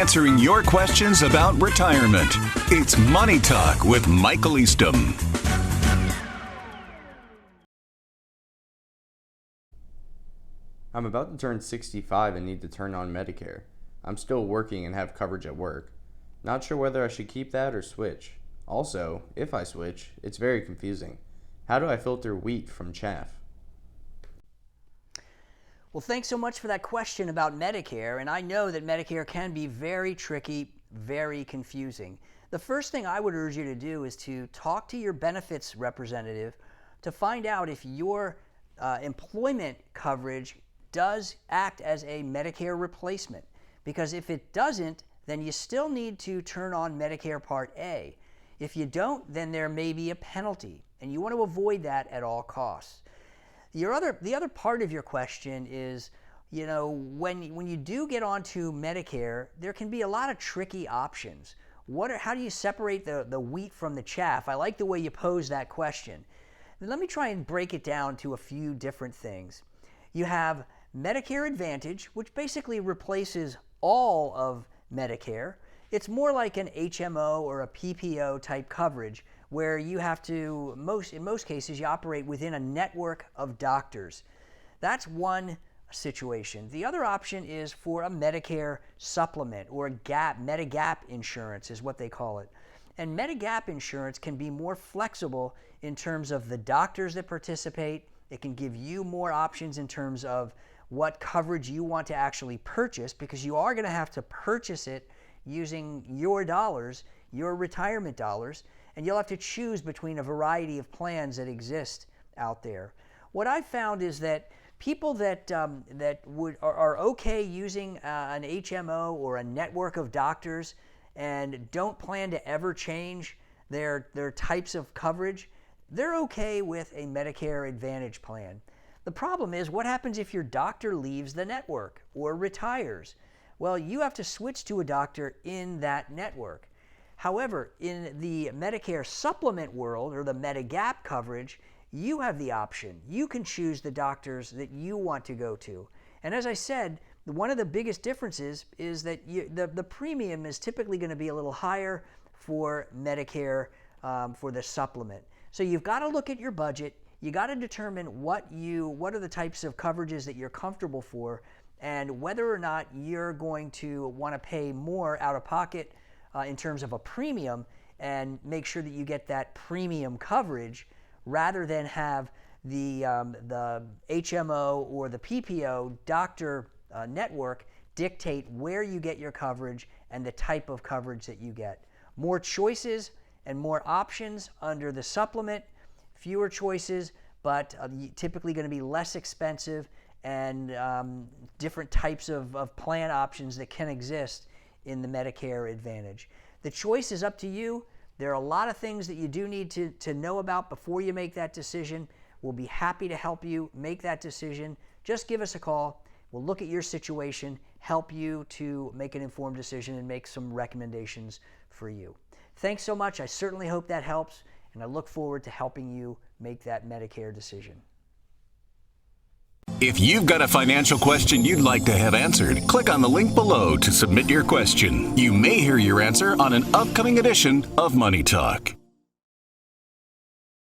answering your questions about retirement. It's Money Talk with Michael Eastham. I'm about to turn 65 and need to turn on Medicare. I'm still working and have coverage at work. Not sure whether I should keep that or switch. Also, if I switch, it's very confusing. How do I filter wheat from chaff? Well, thanks so much for that question about Medicare, and I know that Medicare can be very tricky, very confusing. The first thing I would urge you to do is to talk to your benefits representative to find out if your employment coverage does act as a Medicare replacement. Because if it doesn't, then you still need to turn on Medicare Part A. If you don't, then there may be a penalty, and you want to avoid that at all costs. The other part of your question is, when you do get onto Medicare, there can be a lot of tricky options. How do you separate the wheat from the chaff? I like the way you pose that question. Let me try and break it down to a few different things. You have Medicare Advantage, which basically replaces all of Medicare. It's more like an HMO or a PPO type coverage where you have to, in most cases, you operate within a network of doctors. That's one situation. The other option is for a Medicare supplement or a Medigap insurance is what they call it. And Medigap insurance can be more flexible in terms of the doctors that participate. It can give you more options in terms of what coverage you want to actually purchase, because you are going to have to purchase it using your dollars, your retirement dollars, and you'll have to choose between a variety of plans that exist out there. What I've found is that people that are okay using an HMO or a network of doctors and don't plan to ever change their types of coverage, they're okay with a Medicare Advantage plan. The problem is, what happens if your doctor leaves the network or retires? Well, you have to switch to a doctor in that network. However, in the Medicare supplement world or the Medigap coverage, you have the option. You can choose the doctors that you want to go to. And as I said, one of the biggest differences is that the premium is typically going to be a little higher for Medicare for the supplement. So you've got to look at your budget. You got to determine what are the types of coverages that you're comfortable for, and whether or not you're going to want to pay more out of pocket in terms of a premium, and make sure that you get that premium coverage rather than have the HMO or the PPO doctor network dictate where you get your coverage and the type of coverage that you get. More choices and more options under the supplement, fewer choices, but typically going to be less expensive, and different types of plan options that can exist in the Medicare Advantage. The choice is up to you. There are a lot of things that you do need to know about before you make that decision. We'll be happy to help you make that decision. Just give us a call. We'll look at your situation, help you to make an informed decision, and make some recommendations for you. Thanks so much. I certainly hope that helps, and I look forward to helping you make that Medicare decision. If you've got a financial question you'd like to have answered, click on the link below to submit your question. You may hear your answer on an upcoming edition of Money Talk.